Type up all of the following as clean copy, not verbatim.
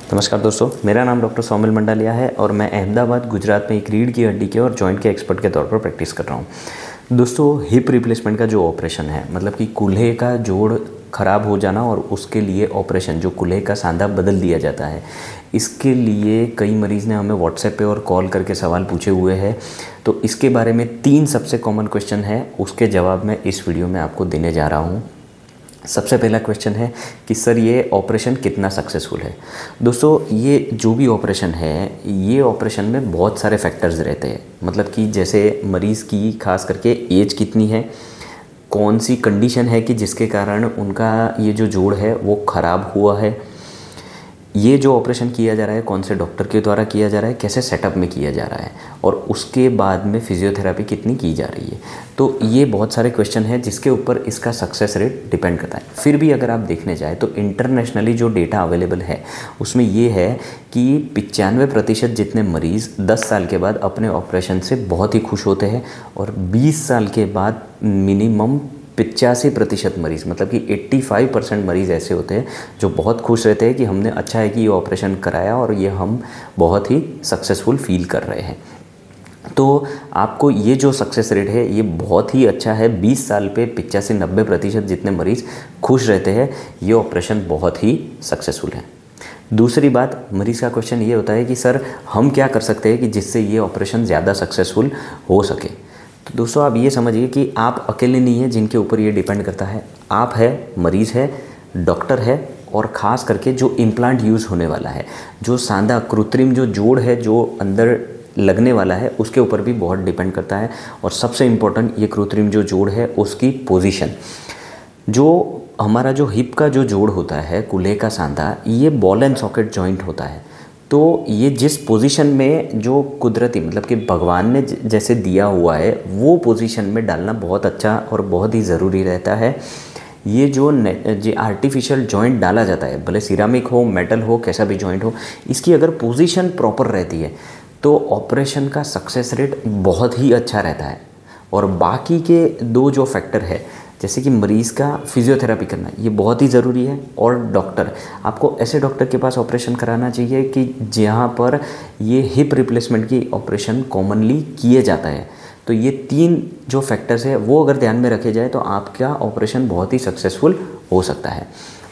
नमस्कार दोस्तों, मेरा नाम डॉक्टर सौमिल मंडालिया है और मैं अहमदाबाद गुजरात में एक रीढ़ की हड्डी के और जॉइंट के एक्सपर्ट के तौर पर प्रैक्टिस कर रहा हूँ। दोस्तों, हिप रिप्लेसमेंट का जो ऑपरेशन है, मतलब कि कूल्हे का जोड़ ख़राब हो जाना और उसके लिए ऑपरेशन, जो कूल्हे का सांधा बदल दिया जाता है, इसके लिए कई मरीज़ ने हमें व्हाट्सएप पे और कॉल करके सवाल पूछे हुए हैं। तो इसके बारे में 3 सबसे कॉमन क्वेश्चन है, उसके जवाब मैं इस वीडियो में आपको देने जा रहा हूँ। सबसे पहला क्वेश्चन है कि सर ये ऑपरेशन कितना सक्सेसफुल है। दोस्तों, ये जो भी ऑपरेशन है, ये ऑपरेशन में बहुत सारे फैक्टर्स रहते हैं। मतलब कि जैसे मरीज़ की खास करके एज कितनी है, कौन सी कंडीशन है कि जिसके कारण उनका ये जो जोड़ है वो ख़राब हुआ है, ये जो ऑपरेशन किया जा रहा है कौन से डॉक्टर के द्वारा किया जा रहा है, कैसे सेटअप में किया जा रहा है, और उसके बाद में फिजियोथेरेपी कितनी की जा रही है। तो ये बहुत सारे क्वेश्चन हैं जिसके ऊपर इसका सक्सेस रेट डिपेंड करता है। फिर भी अगर आप देखने जाए तो इंटरनेशनली जो डेटा अवेलेबल है उसमें ये है कि 95% जितने मरीज़ 10 साल के बाद अपने ऑपरेशन से बहुत ही खुश होते हैं और 20 साल के बाद मिनिमम 85% मरीज़, मतलब कि 85% मरीज़ ऐसे होते हैं जो बहुत खुश रहते हैं कि हमने अच्छा है कि ये ऑपरेशन कराया और ये हम बहुत ही सक्सेसफुल फील कर रहे हैं। तो आपको ये जो सक्सेस रेट है ये बहुत ही अच्छा है। 20 साल पे 85-90% जितने मरीज़ खुश रहते हैं, ये ऑपरेशन बहुत ही सक्सेसफुल है। दूसरी बात, मरीज़ का क्वेश्चन ये होता है कि सर हम क्या कर सकते हैं कि जिससे ये ऑपरेशन ज़्यादा सक्सेसफुल हो सके। तो दोस्तों, आप ये समझिए कि आप अकेले नहीं हैं जिनके ऊपर ये डिपेंड करता है। आप है, मरीज़ है, डॉक्टर है, और ख़ास करके जो इम्प्लांट यूज़ होने वाला है, जो सांधा कृत्रिम जो जोड़ है जो अंदर लगने वाला है, उसके ऊपर भी बहुत डिपेंड करता है। और सबसे इम्पोर्टेंट, ये कृत्रिम जो जोड़ है उसकी पोजीशन। जो हमारा जो हिप का जो जोड़ होता है, कूल्हे का सांधा, ये बॉल एंड सॉकेट जॉइंट होता है। तो ये जिस पोजीशन में जो कुदरती, मतलब कि भगवान ने जैसे दिया हुआ है, वो पोजीशन में डालना बहुत अच्छा और बहुत ही ज़रूरी रहता है। ये जो आर्टिफिशियल जॉइंट डाला जाता है, भले सिरामिक हो, मेटल हो, कैसा भी जॉइंट हो, इसकी अगर पोजीशन प्रॉपर रहती है तो ऑपरेशन का सक्सेस रेट बहुत ही अच्छा रहता है। और बाकी के 2 जो फैक्टर है, जैसे कि मरीज़ का फिजियोथेरेपी करना, ये बहुत ही ज़रूरी है। और डॉक्टर, आपको ऐसे डॉक्टर के पास ऑपरेशन कराना चाहिए कि जहाँ पर ये हिप रिप्लेसमेंट की ऑपरेशन कॉमनली किए जाता है। तो ये 3 जो फैक्टर्स है वो अगर ध्यान में रखे जाए तो आपका ऑपरेशन बहुत ही सक्सेसफुल हो सकता है।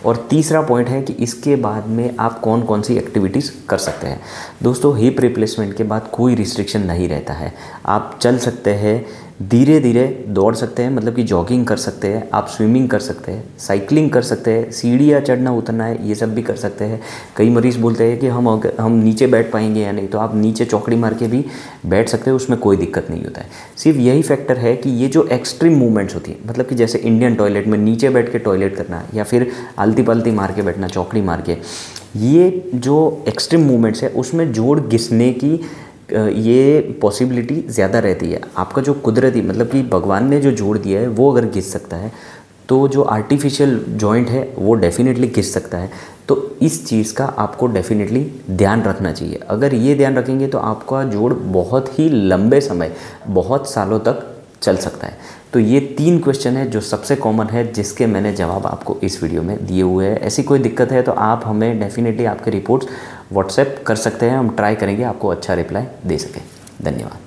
और तीसरा पॉइंट है कि इसके बाद में आप कौन कौन सी एक्टिविटीज़ कर सकते हैं। दोस्तों, हिप रिप्लेसमेंट के बाद कोई रिस्ट्रिक्शन नहीं रहता है। आप चल सकते हैं, धीरे धीरे दौड़ सकते हैं, मतलब कि जॉगिंग कर सकते हैं, आप स्विमिंग कर सकते हैं, साइकिलिंग कर सकते हैं, सीढ़ियाँ चढ़ना उतरना है, ये सब भी कर सकते हैं। कई मरीज़ बोलते हैं कि हम नीचे बैठ पाएंगे या नहीं, तो आप नीचे चौकड़ी मार के भी बैठ सकते हैं, उसमें कोई दिक्कत नहीं होता है। सिर्फ यही फैक्टर है कि ये जो एक्सट्रीम मूवमेंट्स होती है, मतलब कि जैसे इंडियन टॉयलेट में नीचे बैठ के टॉयलेट करना या फिर आलती पालती मार के बैठना, चौकड़ी मार के, ये जो एक्सट्रीम मूवमेंट्स है उसमें जोड़ घिसने की ये पॉसिबिलिटी ज़्यादा रहती है। आपका जो कुदरती, मतलब कि भगवान ने जो जोड़ दिया है वो अगर घिस सकता है, तो जो आर्टिफिशियल जॉइंट है वो डेफिनेटली घिस सकता है। तो इस चीज़ का आपको डेफिनेटली ध्यान रखना चाहिए। अगर ये ध्यान रखेंगे तो आपका जोड़ बहुत ही लंबे समय, बहुत सालों तक चल सकता है। तो ये 3 क्वेश्चन है जो सबसे कॉमन है, जिसके मैंने जवाब आपको इस वीडियो में दिए हुए हैं। ऐसी कोई दिक्कत है तो आप हमें डेफिनेटली आपके रिपोर्ट्स व्हाट्सएप कर सकते हैं, हम ट्राई करेंगे आपको अच्छा रिप्लाई दे सकें। धन्यवाद।